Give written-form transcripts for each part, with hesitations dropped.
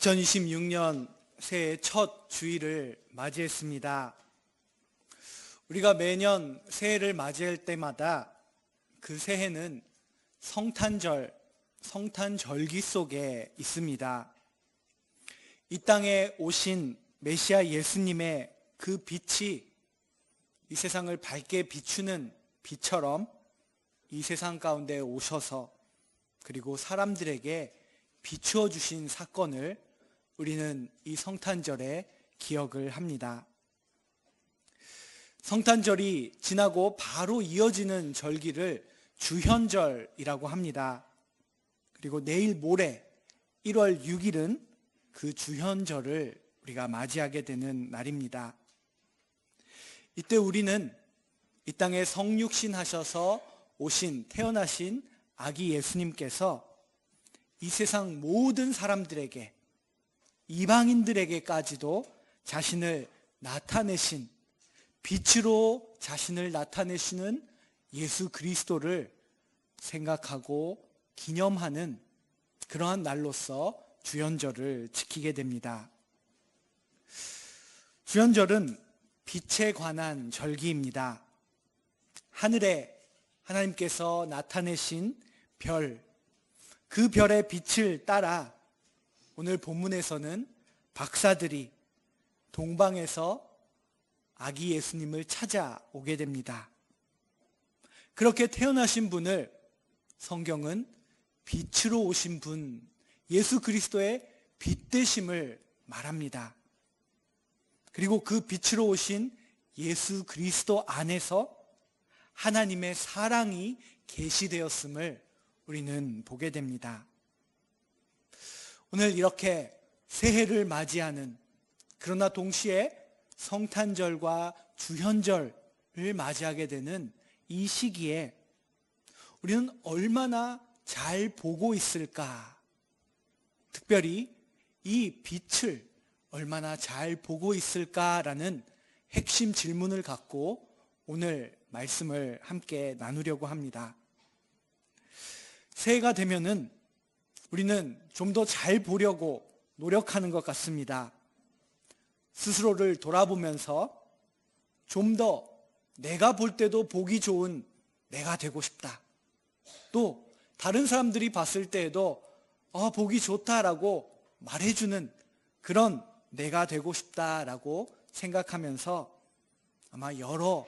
2026년 새해 첫 주일을 맞이했습니다. 우리가 매년 새해를 맞이할 때마다 그 새해는 성탄절, 성탄절기 속에 있습니다. 이 땅에 오신 메시아 예수님의 그 빛이 이 세상을 밝게 비추는 빛처럼 이 세상 가운데 오셔서 그리고 사람들에게 비추어 주신 사건을 우리는 이 성탄절에 기억을 합니다. 성탄절이 지나고 바로 이어지는 절기를 주현절이라고 합니다. 그리고 내일 모레 1월 6일은 그 주현절을 우리가 맞이하게 되는 날입니다. 이때 우리는 이 땅에 성육신 하셔서 태어나신 아기 예수님께서 이 세상 모든 사람들에게, 이방인들에게까지도 자신을 나타내신, 빛으로 자신을 나타내시는 예수 그리스도를 생각하고 기념하는 그러한 날로서 주현절을 지키게 됩니다. 주현절은 빛에 관한 절기입니다. 하늘에 하나님께서 나타내신 별, 그 별의 빛을 따라 오늘 본문에서는 박사들이 동방에서 아기 예수님을 찾아오게 됩니다. 그렇게 태어나신 분을 성경은 빛으로 오신 분, 예수 그리스도의 빛 되심을 말합니다. 그리고 그 빛으로 오신 예수 그리스도 안에서 하나님의 사랑이 계시되었음을 우리는 보게 됩니다. 오늘 이렇게 새해를 맞이하는, 그러나 동시에 성탄절과 주현절을 맞이하게 되는 이 시기에 우리는 얼마나 잘 보고 있을까? 특별히 이 빛을 얼마나 잘 보고 있을까라는 핵심 질문을 갖고 오늘 말씀을 함께 나누려고 합니다. 새해가 되면은 우리는 좀 더 잘 보려고 노력하는 것 같습니다. 스스로를 돌아보면서 좀 더 내가 볼 때도 보기 좋은 내가 되고 싶다. 또 다른 사람들이 봤을 때에도 보기 좋다라고 말해주는 그런 내가 되고 싶다라고 생각하면서 아마 여러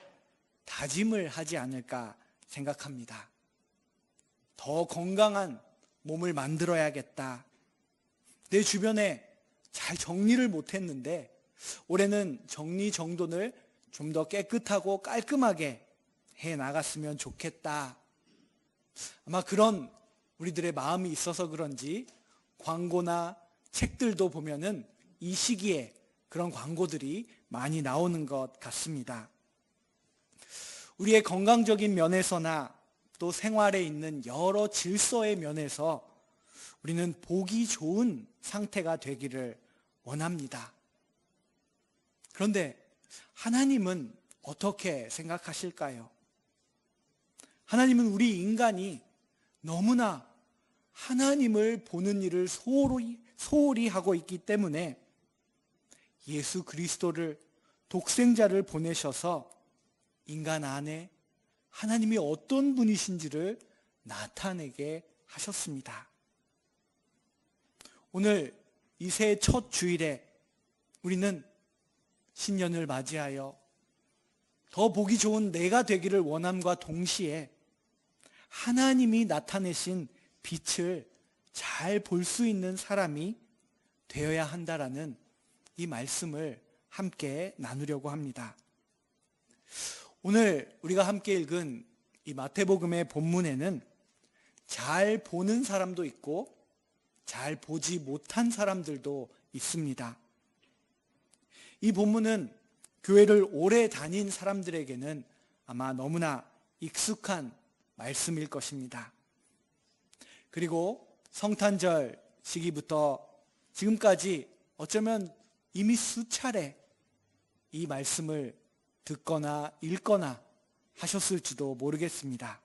다짐을 하지 않을까 생각합니다. 더 건강한 몸을 만들어야겠다. 내 주변에 잘 정리를 못했는데 올해는 정리정돈을 좀 더 깨끗하고 깔끔하게 해 나갔으면 좋겠다. 아마 그런 우리들의 마음이 있어서 그런지 광고나 책들도 보면은 이 시기에 그런 광고들이 많이 나오는 것 같습니다. 우리의 건강적인 면에서나 또 생활에 있는 여러 질서의 면에서 우리는 보기 좋은 상태가 되기를 원합니다. 그런데 하나님은 어떻게 생각하실까요? 하나님은 우리 인간이 너무나 하나님을 보는 일을 소홀히 하고 있기 때문에 예수 그리스도를, 독생자를 보내셔서 인간 안에 하나님이 어떤 분이신지를 나타내게 하셨습니다. 오늘 이 새해 첫 주일에 우리는 신년을 맞이하여 더 보기 좋은 내가 되기를 원함과 동시에 하나님이 나타내신 빛을 잘 볼 수 있는 사람이 되어야 한다라는 이 말씀을 함께 나누려고 합니다. 오늘 우리가 함께 읽은 이 마태복음의 본문에는 잘 보는 사람도 있고 잘 보지 못한 사람들도 있습니다. 이 본문은 교회를 오래 다닌 사람들에게는 아마 너무나 익숙한 말씀일 것입니다. 그리고 성탄절 시기부터 지금까지 어쩌면 이미 수차례 이 말씀을 듣거나 읽거나 하셨을지도 모르겠습니다.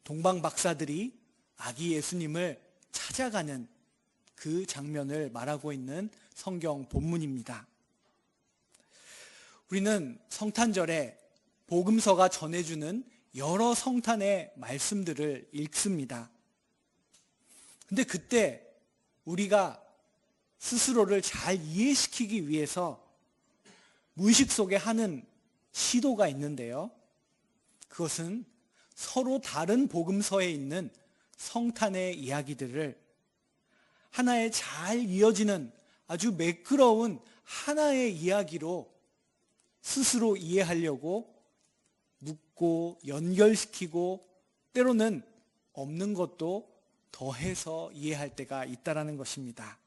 동방 박사들이 아기 예수님을 찾아가는 그 장면을 말하고 있는 성경 본문입니다. 우리는 성탄절에 복음서가 전해주는 여러 성탄의 말씀들을 읽습니다. 근데 그때 우리가 스스로를 잘 이해시키기 위해서 무의식 속에 하는 시도가 있는데요. 그것은 서로 다른 복음서에 있는 성탄의 이야기들을 하나의 잘 이어지는 아주 매끄러운 하나의 이야기로 스스로 이해하려고 묶고 연결시키고 때로는 없는 것도 더해서 이해할 때가 있다라는 것입니다.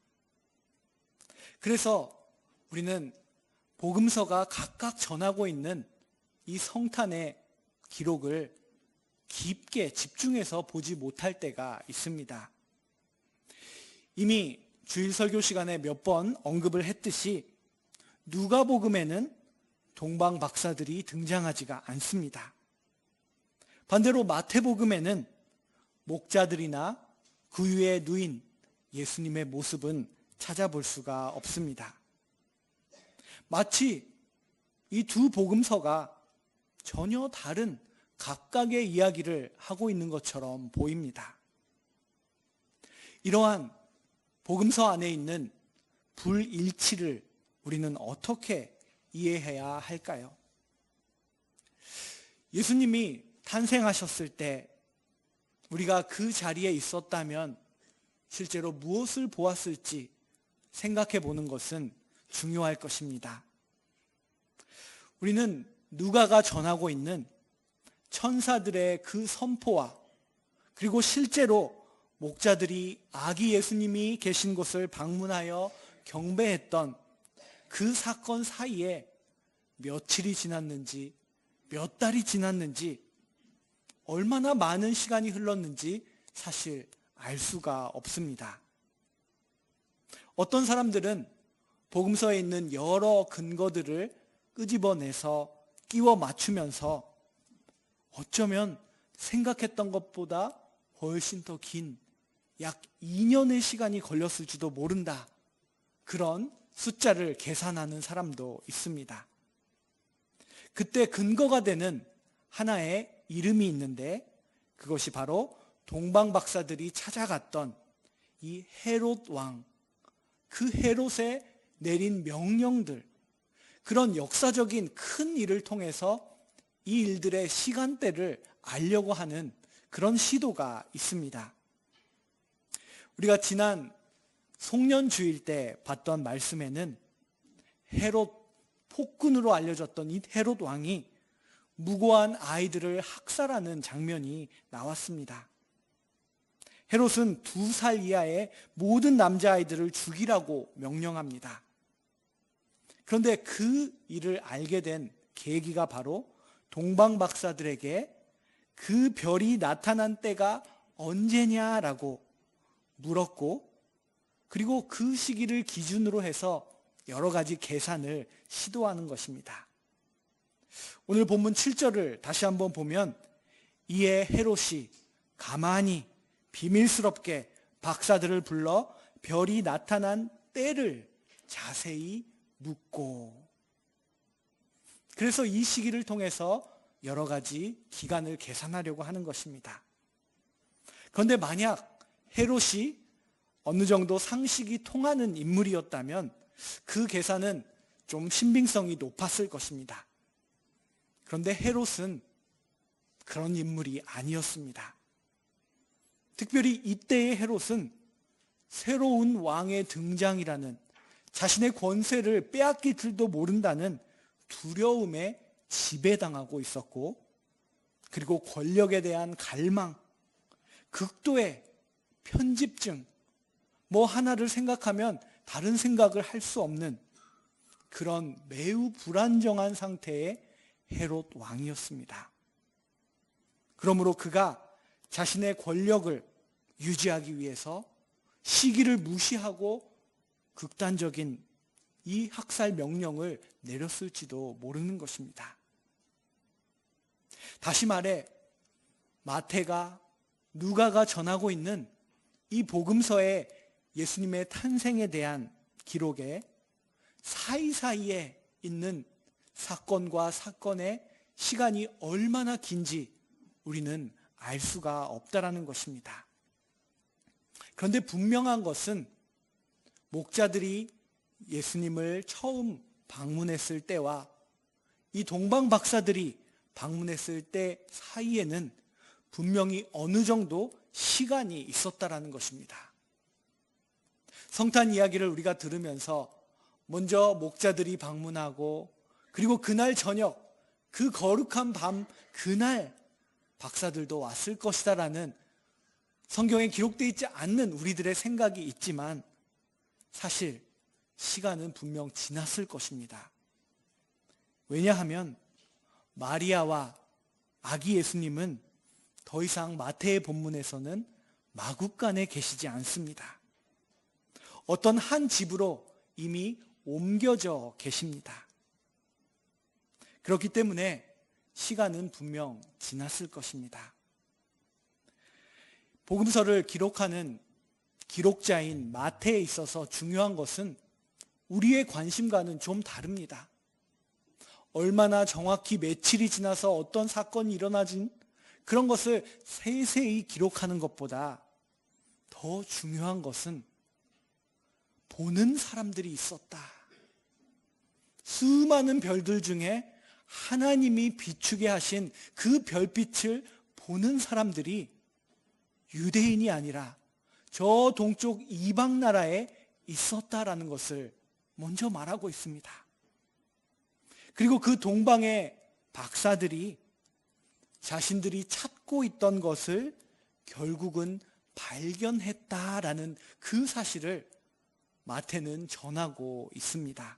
그래서 우리는 복음서가 각각 전하고 있는 이 성탄의 기록을 깊게 집중해서 보지 못할 때가 있습니다. 이미 주일 설교 시간에 몇 번 언급을 했듯이 누가복음에는 동방 박사들이 등장하지가 않습니다. 반대로 마태복음에는 목자들이나 구유에 누인 예수님의 모습은 찾아볼 수가 없습니다. 마치 이 두 복음서가 전혀 다른 각각의 이야기를 하고 있는 것처럼 보입니다. 이러한 복음서 안에 있는 불일치를 우리는 어떻게 이해해야 할까요? 예수님이 탄생하셨을 때 우리가 그 자리에 있었다면 실제로 무엇을 보았을지 생각해 보는 것은 중요할 것입니다. 우리는 누가가 전하고 있는 천사들의 그 선포와 그리고 실제로 목자들이 아기 예수님이 계신 곳을 방문하여 경배했던 그 사건 사이에 며칠이 지났는지 몇 달이 지났는지 얼마나 많은 시간이 흘렀는지 사실 알 수가 없습니다. 어떤 사람들은 복음서에 있는 여러 근거들을 끄집어내서 끼워 맞추면서 어쩌면 생각했던 것보다 훨씬 더 긴 약 2년의 시간이 걸렸을지도 모른다. 그런 숫자를 계산하는 사람도 있습니다. 그때 근거가 되는 하나의 이름이 있는데 그것이 바로 동방 박사들이 찾아갔던 이 헤롯 왕, 그 헤롯에 내린 명령들, 그런 역사적인 큰 일을 통해서 이 일들의 시간대를 알려고 하는 그런 시도가 있습니다. 우리가 지난 송년주일 때 봤던 말씀에는 헤롯 폭군으로 알려졌던 이 헤롯 왕이 무고한 아이들을 학살하는 장면이 나왔습니다. 헤롯은 2살 이하의 모든 남자아이들을 죽이라고 명령합니다. 그런데 그 일을 알게 된 계기가 바로 동방 박사들에게 그 별이 나타난 때가 언제냐라고 물었고 그리고 그 시기를 기준으로 해서 여러 가지 계산을 시도하는 것입니다. 오늘 본문 7절을 다시 한번 보면 이에 헤롯이 가만히 비밀스럽게 박사들을 불러 별이 나타난 때를 자세히 묻고 그래서 이 시기를 통해서 여러 가지 기간을 계산하려고 하는 것입니다. 그런데 만약 헤롯이 어느 정도 상식이 통하는 인물이었다면 그 계산은 좀 신빙성이 높았을 것입니다. 그런데 헤롯은 그런 인물이 아니었습니다. 특별히 이때의 헤롯은 새로운 왕의 등장이라는 자신의 권세를 빼앗길 줄도 모른다는 두려움에 지배당하고 있었고 그리고 권력에 대한 갈망, 극도의 편집증, 뭐 하나를 생각하면 다른 생각을 할 수 없는 그런 매우 불안정한 상태의 헤롯 왕이었습니다. 그러므로 그가 자신의 권력을 유지하기 위해서 시기를 무시하고 극단적인 이 학살 명령을 내렸을지도 모르는 것입니다. 다시 말해 마태가 누가가 전하고 있는 이 복음서의 예수님의 탄생에 대한 기록에 사이사이에 있는 사건과 사건의 시간이 얼마나 긴지 우리는 알 수가 없다라는 것입니다. 그런데 분명한 것은 목자들이 예수님을 처음 방문했을 때와 이 동방 박사들이 방문했을 때 사이에는 분명히 어느 정도 시간이 있었다라는 것입니다. 성탄 이야기를 우리가 들으면서 먼저 목자들이 방문하고 그리고 그날 저녁 그 거룩한 밤 그날 박사들도 왔을 것이다라는 성경에 기록되어 있지 않는 우리들의 생각이 있지만 사실 시간은 분명 지났을 것입니다. 왜냐하면 마리아와 아기 예수님은 더 이상 마태의 본문에서는 마구간에 계시지 않습니다. 어떤 한 집으로 이미 옮겨져 계십니다. 그렇기 때문에 시간은 분명 지났을 것입니다. 복음서를 기록하는 기록자인 마태에 있어서 중요한 것은 우리의 관심과는 좀 다릅니다. 얼마나 정확히 며칠이 지나서 어떤 사건이 일어나진 그런 것을 세세히 기록하는 것보다 더 중요한 것은 보는 사람들이 있었다. 수많은 별들 중에 하나님이 비추게 하신 그 별빛을 보는 사람들이 유대인이 아니라 저 동쪽 이방 나라에 있었다라는 것을 먼저 말하고 있습니다. 그리고 그 동방의 박사들이 자신들이 찾고 있던 것을 결국은 발견했다라는 그 사실을 마태는 전하고 있습니다.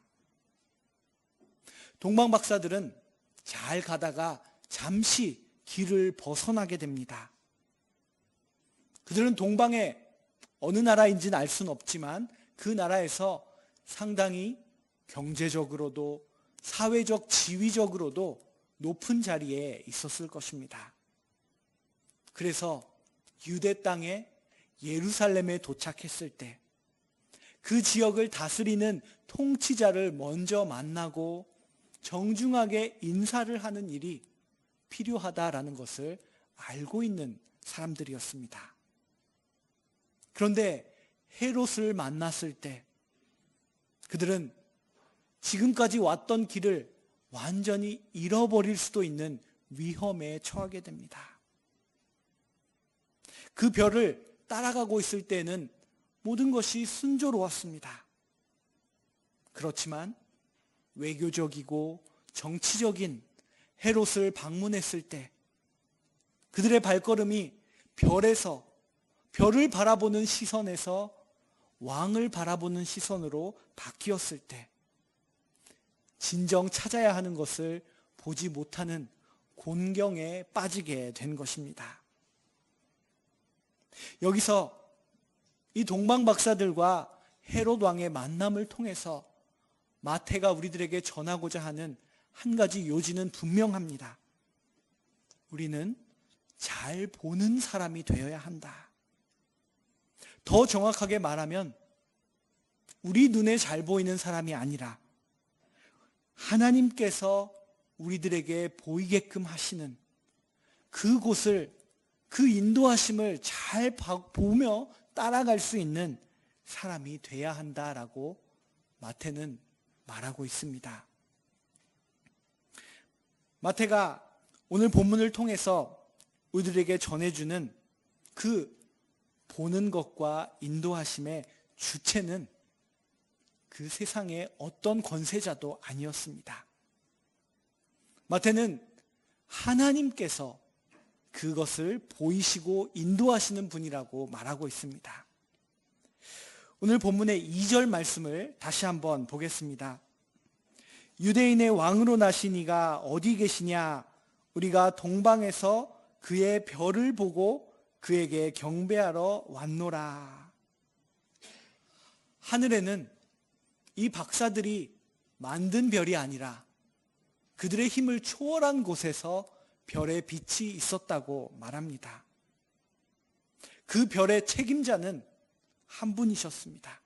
동방 박사들은 잘 가다가 잠시 길을 벗어나게 됩니다. 그들은 동방의 어느 나라인지는 알 수는 없지만 그 나라에서 상당히 경제적으로도 사회적 지위적으로도 높은 자리에 있었을 것입니다. 그래서 유대 땅에 예루살렘에 도착했을 때 그 지역을 다스리는 통치자를 먼저 만나고 정중하게 인사를 하는 일이 필요하다라는 것을 알고 있는 사람들이었습니다. 그런데 헤롯을 만났을 때 그들은 지금까지 왔던 길을 완전히 잃어버릴 수도 있는 위험에 처하게 됩니다. 그 별을 따라가고 있을 때는 모든 것이 순조로웠습니다. 그렇지만 외교적이고 정치적인 헤롯을 방문했을 때 그들의 발걸음이 별에서 별을 바라보는 시선에서 왕을 바라보는 시선으로 바뀌었을 때 진정 찾아야 하는 것을 보지 못하는 곤경에 빠지게 된 것입니다. 여기서 이 동방 박사들과 헤롯 왕의 만남을 통해서 마태가 우리들에게 전하고자 하는 한 가지 요지는 분명합니다. 우리는 잘 보는 사람이 되어야 한다. 더 정확하게 말하면 우리 눈에 잘 보이는 사람이 아니라 하나님께서 우리들에게 보이게끔 하시는 그곳을 그 인도하심을 잘 보며 따라갈 수 있는 사람이 돼야 한다라고 마태는 말하고 있습니다. 마태가 오늘 본문을 통해서 우리들에게 전해주는 그 보는 것과 인도하심의 주체는 그 세상의 어떤 권세자도 아니었습니다. 마태는 하나님께서 그것을 보이시고 인도하시는 분이라고 말하고 있습니다. 오늘 본문의 2절 말씀을 다시 한번 보겠습니다. 유대인의 왕으로 나신 이가 어디 계시냐? 우리가 동방에서 그의 별을 보고 그에게 경배하러 왔노라. 하늘에는 이 박사들이 만든 별이 아니라 그들의 힘을 초월한 곳에서 별의 빛이 있었다고 말합니다. 그 별의 책임자는 한 분이셨습니다.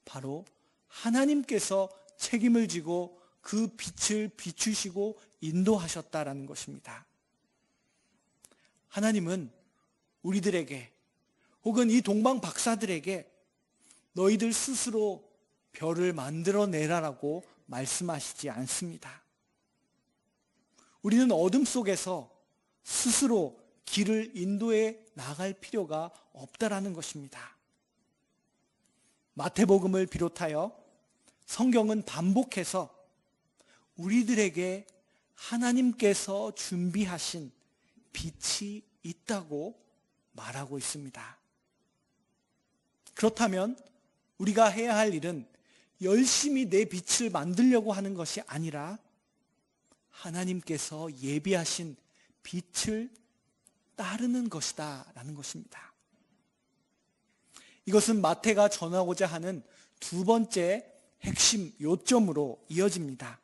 바로 하나님께서 책임을 지고 그 빛을 비추시고 인도하셨다라는 것입니다. 하나님은 우리들에게 혹은 이 동방 박사들에게 너희들 스스로 별을 만들어내라라고 말씀하시지 않습니다. 우리는 어둠 속에서 스스로 길을 인도해 나갈 필요가 없다라는 것입니다. 마태복음을 비롯하여 성경은 반복해서 우리들에게 하나님께서 준비하신 빛이 있다고 말하고 있습니다. 그렇다면 우리가 해야 할 일은 열심히 내 빛을 만들려고 하는 것이 아니라 하나님께서 예비하신 빛을 따르는 것이다 라는 것입니다. 이것은 마태가 전하고자 하는 두 번째 핵심 요점으로 이어집니다.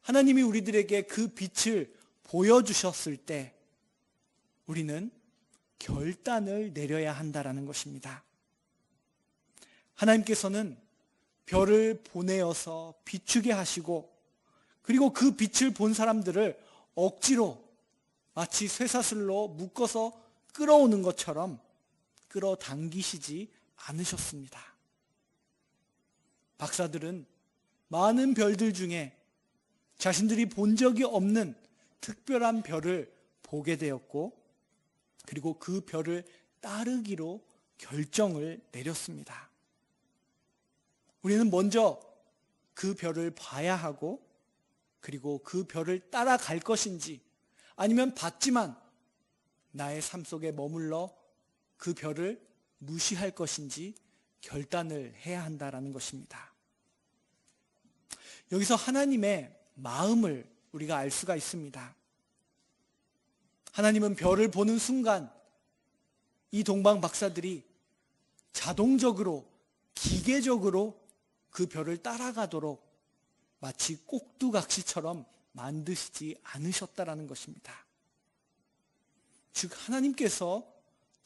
하나님이 우리들에게 그 빛을 보여주셨을 때 우리는 결단을 내려야 한다라는 것입니다. 하나님께서는 별을 보내어서 비추게 하시고 그리고 그 빛을 본 사람들을 억지로 마치 쇠사슬로 묶어서 끌어오는 것처럼 끌어당기시지 않으셨습니다. 박사들은 많은 별들 중에 자신들이 본 적이 없는 특별한 별을 보게 되었고 그리고 그 별을 따르기로 결정을 내렸습니다. 우리는 먼저 그 별을 봐야 하고 그리고 그 별을 따라갈 것인지 아니면 봤지만 나의 삶 속에 머물러 그 별을 무시할 것인지 결단을 해야 한다라는 것입니다. 여기서 하나님의 마음을 우리가 알 수가 있습니다. 하나님은 별을 보는 순간 이 동방 박사들이 자동적으로 기계적으로 그 별을 따라가도록 마치 꼭두각시처럼 만드시지 않으셨다라는 것입니다. 즉 하나님께서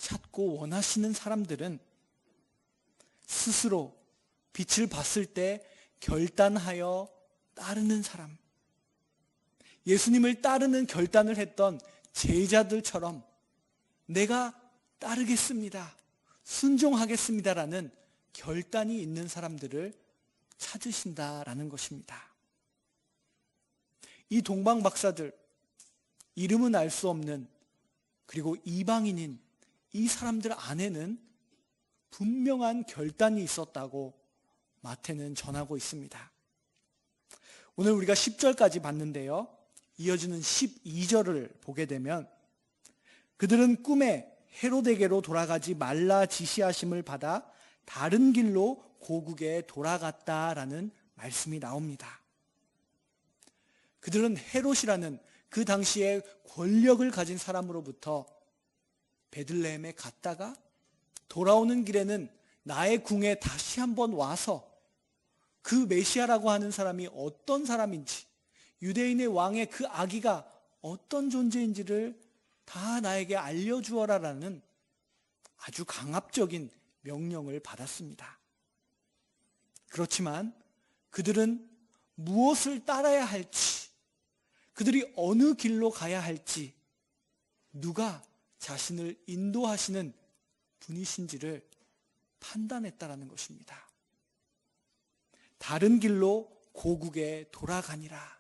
찾고 원하시는 사람들은 스스로 빛을 봤을 때 결단하여 따르는 사람, 예수님을 따르는 결단을 했던 제자들처럼 내가 따르겠습니다, 순종하겠습니다라는 결단이 있는 사람들을 찾으신다라는 것입니다. 이 동방 박사들, 이름은 알 수 없는 그리고 이방인인 이 사람들 안에는 분명한 결단이 있었다고 마태는 전하고 있습니다. 오늘 우리가 10절까지 봤는데요. 이어지는 12절을 보게 되면 그들은 꿈에 헤로데게로 돌아가지 말라 지시하심을 받아 다른 길로 고국에 돌아갔다라는 말씀이 나옵니다. 그들은 헤롯이라는 그 당시에 권력을 가진 사람으로부터 베들레헴에 갔다가 돌아오는 길에는 나의 궁에 다시 한번 와서 그 메시아라고 하는 사람이 어떤 사람인지, 유대인의 왕의 그 아기가 어떤 존재인지를 다 나에게 알려주어라라는 아주 강압적인 명령을 받았습니다. 그렇지만 그들은 무엇을 따라야 할지, 그들이 어느 길로 가야 할지, 누가 자신을 인도하시는 분이신지를 판단했다라는 것입니다. 다른 길로 고국에 돌아가니라.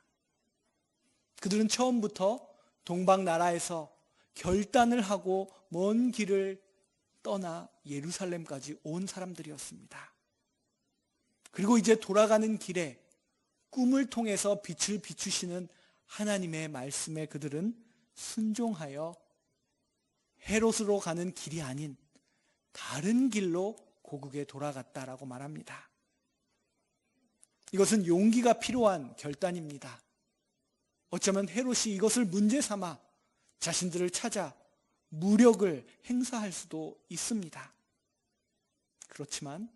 그들은 처음부터 동방 나라에서 결단을 하고 먼 길을 떠나 예루살렘까지 온 사람들이었습니다. 그리고 이제 돌아가는 길에 꿈을 통해서 빛을 비추시는 하나님의 말씀에 그들은 순종하여 헤롯으로 가는 길이 아닌 다른 길로 고국에 돌아갔다라고 말합니다. 이것은 용기가 필요한 결단입니다. 어쩌면 헤롯이 이것을 문제 삼아 자신들을 찾아 무력을 행사할 수도 있습니다. 그렇지만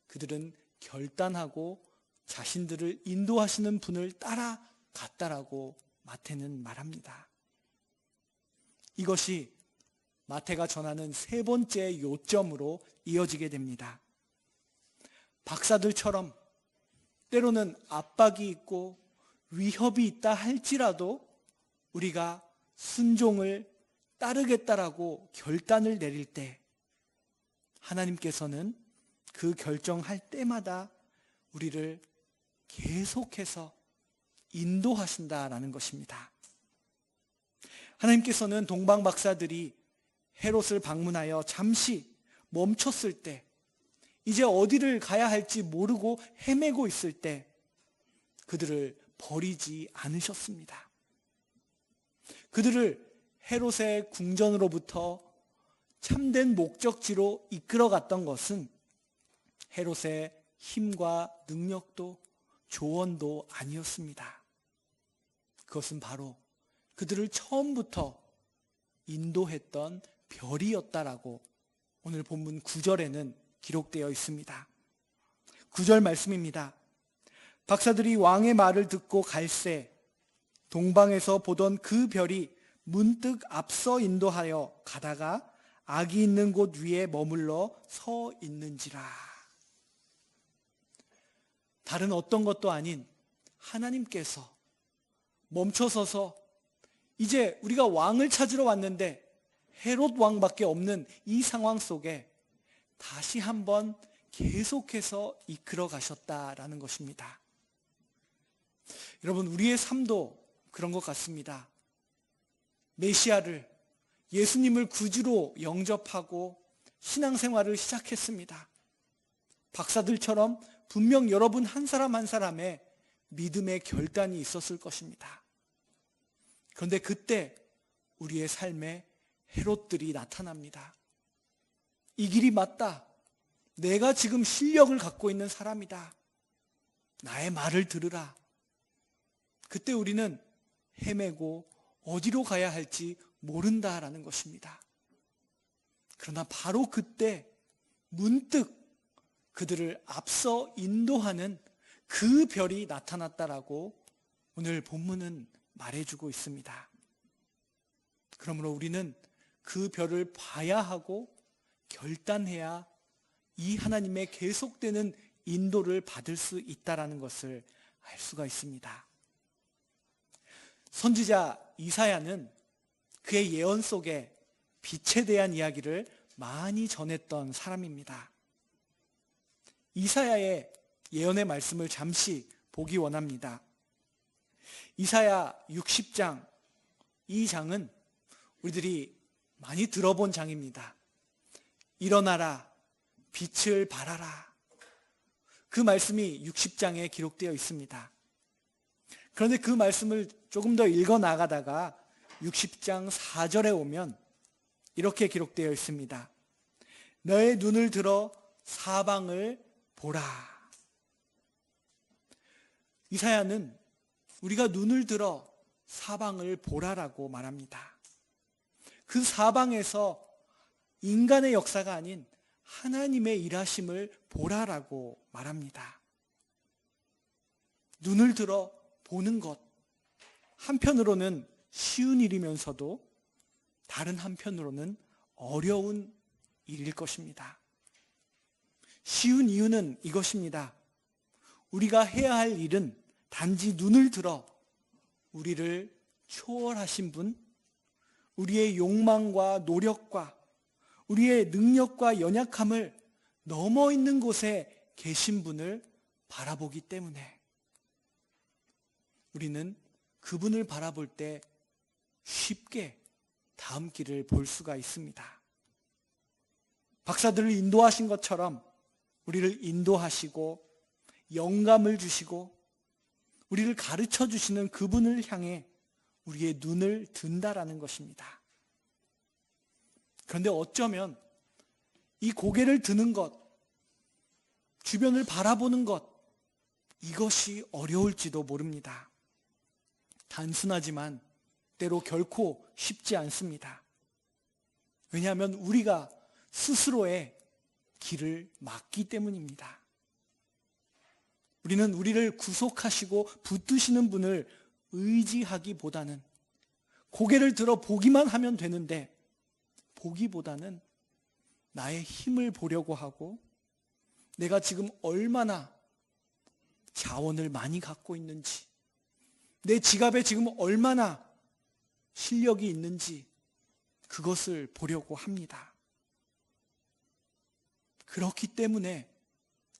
그들은 결단하고 자신들을 인도하시는 분을 따라갔다라고 마태는 말합니다. 이것이 마태가 전하는 세 번째 요점으로 이어지게 됩니다. 박사들처럼 때로는 압박이 있고 위협이 있다 할지라도 우리가 순종을 따르겠다라고 결단을 내릴 때 하나님께서는 그 결정할 때마다 우리를 계속해서 인도하신다라는 것입니다. 하나님께서는 동방 박사들이 헤롯을 방문하여 잠시 멈췄을 때, 이제 어디를 가야 할지 모르고 헤매고 있을 때 그들을 버리지 않으셨습니다. 그들을 헤롯의 궁전으로부터 참된 목적지로 이끌어갔던 것은 헤롯의 힘과 능력도 조언도 아니었습니다. 그것은 바로 그들을 처음부터 인도했던 별이었다라고 오늘 본문 9절에는 기록되어 있습니다. 9절 말씀입니다. 박사들이 왕의 말을 듣고 갈새 동방에서 보던 그 별이 문득 앞서 인도하여 가다가 악이 있는 곳 위에 머물러 서 있는지라. 다른 어떤 것도 아닌 하나님께서 멈춰서서 이제 우리가 왕을 찾으러 왔는데 헤롯 왕밖에 없는 이 상황 속에 다시 한번 계속해서 이끌어 가셨다라는 것입니다. 여러분, 우리의 삶도 그런 것 같습니다. 메시아를, 예수님을 구주로 영접하고 신앙생활을 시작했습니다. 박사들처럼 분명 여러분 한 사람 한 사람의 믿음의 결단이 있었을 것입니다. 그런데 그때 우리의 삶에 헤롯들이 나타납니다. 이 길이 맞다. 내가 지금 실력을 갖고 있는 사람이다. 나의 말을 들으라. 그때 우리는 헤매고 어디로 가야 할지 모른다라는 것입니다. 그러나 바로 그때 문득 그들을 앞서 인도하는 그 별이 나타났다라고 오늘 본문은 말해주고 있습니다. 그러므로 우리는 그 별을 봐야 하고 결단해야 이 하나님의 계속되는 인도를 받을 수 있다라는 것을 알 수가 있습니다. 선지자 이사야는 그의 예언 속에 빛에 대한 이야기를 많이 전했던 사람입니다. 이사야의 예언의 말씀을 잠시 보기 원합니다. 이사야 60장, 이 장은 우리들이 많이 들어본 장입니다. 일어나라, 빛을 발하라. 그 말씀이 60장에 기록되어 있습니다. 그런데 그 말씀을 조금 더 읽어 나가다가 60장 4절에 오면 이렇게 기록되어 있습니다. 너의 눈을 들어 사방을 보라. 이사야는 우리가 눈을 들어 사방을 보라라고 말합니다. 그 사방에서 인간의 역사가 아닌 하나님의 일하심을 보라라고 말합니다. 눈을 들어 보는 것, 한편으로는 쉬운 일이면서도 다른 한편으로는 어려운 일일 것입니다. 쉬운 이유는 이것입니다. 우리가 해야 할 일은 단지 눈을 들어 우리를 초월하신 분, 우리의 욕망과 노력과 우리의 능력과 연약함을 넘어 있는 곳에 계신 분을 바라보기 때문에 우리는 그분을 바라볼 때 쉽게 다음 길을 볼 수가 있습니다. 박사들을 인도하신 것처럼 우리를 인도하시고 영감을 주시고 우리를 가르쳐 주시는 그분을 향해 우리의 눈을 든다라는 것입니다. 그런데 어쩌면 이 고개를 드는 것, 주변을 바라보는 것, 이것이 어려울지도 모릅니다. 단순하지만 때로 결코 쉽지 않습니다. 왜냐하면 우리가 스스로의 길을 막기 때문입니다. 우리는 우리를 구속하시고 붙드시는 분을 의지하기보다는 고개를 들어 보기만 하면 되는데 보기보다는 나의 힘을 보려고 하고 내가 지금 얼마나 자원을 많이 갖고 있는지, 내 지갑에 지금 얼마나 실력이 있는지 그것을 보려고 합니다. 그렇기 때문에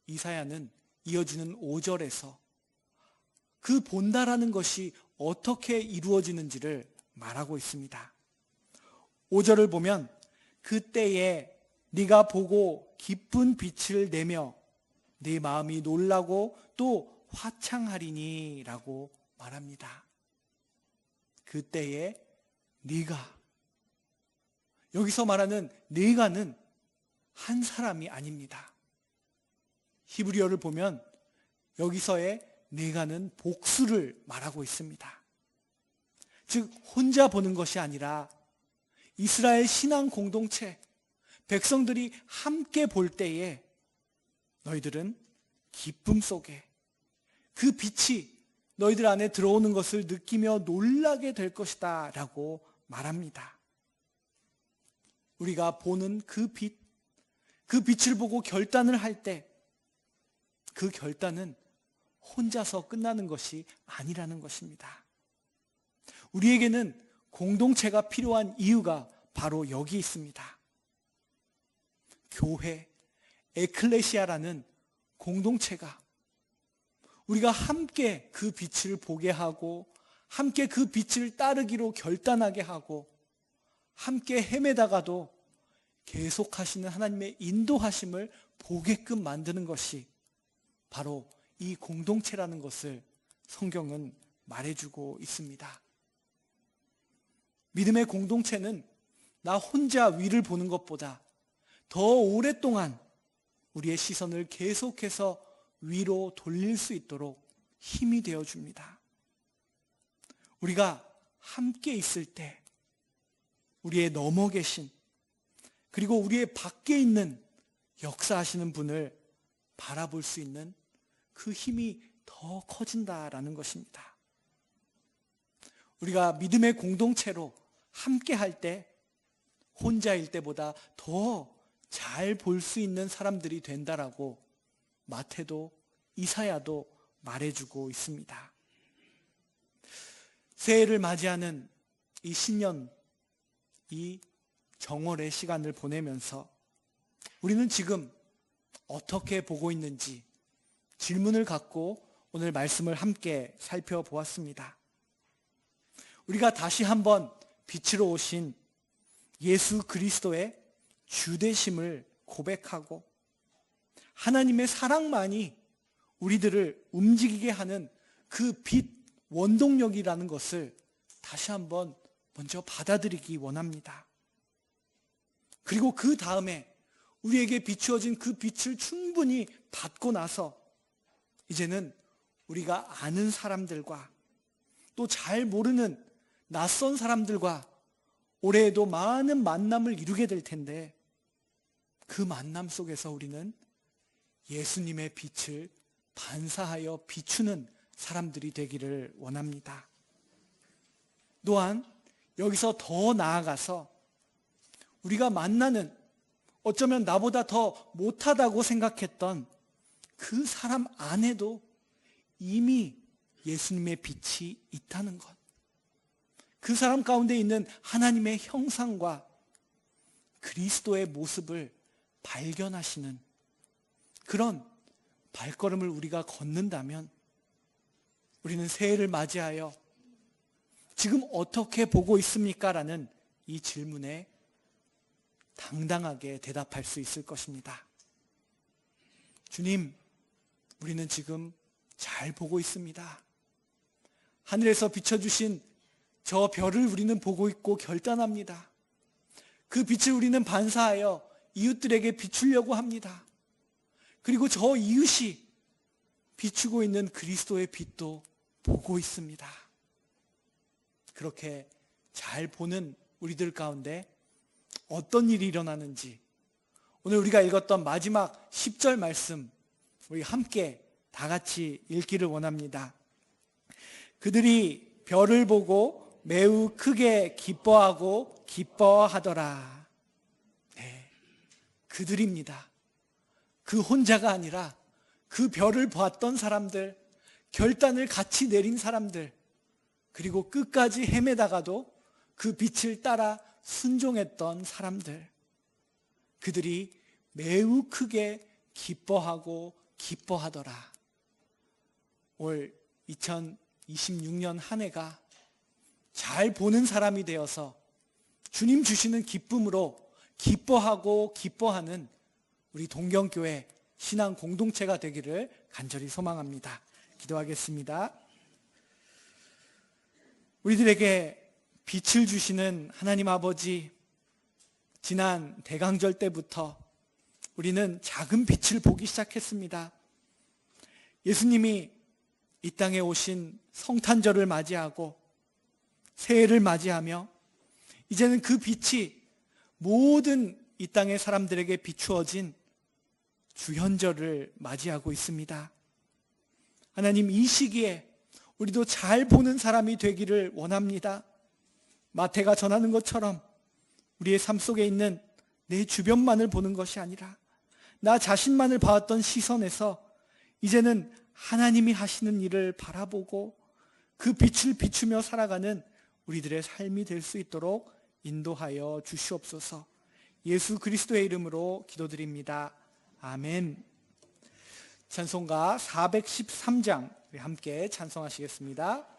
이사야는 이어지는 5절에서 그 본다라는 것이 어떻게 이루어지는지를 말하고 있습니다. 5절을 보면 그때에 네가 보고 기쁜 빛을 내며 네 마음이 놀라고 또 화창하리니 라고 말합니다. 그때에 네가, 여기서 말하는 네가는 한 사람이 아닙니다. 히브리어를 보면 여기서의 네가는 복수를 말하고 있습니다. 즉 혼자 보는 것이 아니라 이스라엘 신앙 공동체, 백성들이 함께 볼 때에 너희들은 기쁨 속에 그 빛이 너희들 안에 들어오는 것을 느끼며 놀라게 될 것이다 라고 말합니다. 우리가 보는 그 빛, 그 빛을 보고 결단을 할 때 그 결단은 혼자서 끝나는 것이 아니라는 것입니다. 우리에게는 공동체가 필요한 이유가 바로 여기 있습니다. 교회, 에클레시아라는 공동체가 우리가 함께 그 빛을 보게 하고 함께 그 빛을 따르기로 결단하게 하고 함께 헤매다가도 계속하시는 하나님의 인도하심을 보게끔 만드는 것이 바로 이 공동체라는 것을 성경은 말해주고 있습니다. 믿음의 공동체는 나 혼자 위를 보는 것보다 더 오랫동안 우리의 시선을 계속해서 위로 돌릴 수 있도록 힘이 되어줍니다. 우리가 함께 있을 때 우리의 넘어 계신, 그리고 우리의 밖에 있는 역사하시는 분을 바라볼 수 있는 그 힘이 더 커진다라는 것입니다. 우리가 믿음의 공동체로 함께 할 때 혼자일 때보다 더 잘 볼 수 있는 사람들이 된다라고 마태도 이사야도 말해주고 있습니다. 새해를 맞이하는 이 신년, 이 정월의 시간을 보내면서 우리는 지금 어떻게 보고 있는지 질문을 갖고 오늘 말씀을 함께 살펴보았습니다. 우리가 다시 한번 빛으로 오신 예수 그리스도의 주되심을 고백하고 하나님의 사랑만이 우리들을 움직이게 하는 그 빛 원동력이라는 것을 다시 한번 먼저 받아들이기 원합니다. 그리고 그 다음에 우리에게 비추어진 그 빛을 충분히 받고 나서 이제는 우리가 아는 사람들과 또 잘 모르는 낯선 사람들과 올해에도 많은 만남을 이루게 될 텐데 그 만남 속에서 우리는 예수님의 빛을 반사하여 비추는 사람들이 되기를 원합니다. 또한 여기서 더 나아가서 우리가 만나는 어쩌면 나보다 더 못하다고 생각했던 그 사람 안에도 이미 예수님의 빛이 있다는 것, 그 사람 가운데 있는 하나님의 형상과 그리스도의 모습을 발견하시는 그런 발걸음을 우리가 걷는다면 우리는 새해를 맞이하여 지금 어떻게 보고 있습니까? 라는 이 질문에 당당하게 대답할 수 있을 것입니다. 주님, 우리는 지금 잘 보고 있습니다. 하늘에서 비춰주신 저 별을 우리는 보고 있고 결단합니다. 그 빛을 우리는 반사하여 이웃들에게 비추려고 합니다. 그리고 저 이웃이 비추고 있는 그리스도의 빛도 보고 있습니다. 그렇게 잘 보는 우리들 가운데 어떤 일이 일어나는지 오늘 우리가 읽었던 마지막 10절 말씀 우리 함께 다 같이 읽기를 원합니다. 그들이 별을 보고 매우 크게 기뻐하고 기뻐하더라. 그들입니다. 그 혼자가 아니라 그 별을 보았던 사람들, 결단을 같이 내린 사람들, 그리고 끝까지 헤매다가도 그 빛을 따라 순종했던 사람들, 그들이 매우 크게 기뻐하고 기뻐하더라. 올 2026년 한 해가 잘 보는 사람이 되어서 주님 주시는 기쁨으로 기뻐하고 기뻐하는 우리 동경교회 신앙 공동체가 되기를 간절히 소망합니다. 기도하겠습니다. 우리들에게 빛을 주시는 하나님 아버지, 지난 대강절 때부터 우리는 작은 빛을 보기 시작했습니다. 예수님이 이 땅에 오신 성탄절을 맞이하고 새해를 맞이하며 이제는 그 빛이 모든 이 땅의 사람들에게 비추어진 주현절을 맞이하고 있습니다. 하나님, 이 시기에 우리도 잘 보는 사람이 되기를 원합니다. 마태가 전하는 것처럼 우리의 삶 속에 있는 내 주변만을 보는 것이 아니라 나 자신만을 봐왔던 시선에서 이제는 하나님이 하시는 일을 바라보고 그 빛을 비추며 살아가는 우리들의 삶이 될 수 있도록 인도하여 주시옵소서. 예수 그리스도의 이름으로 기도드립니다. 아멘. 찬송가 413장 우리 함께 찬송하시겠습니다.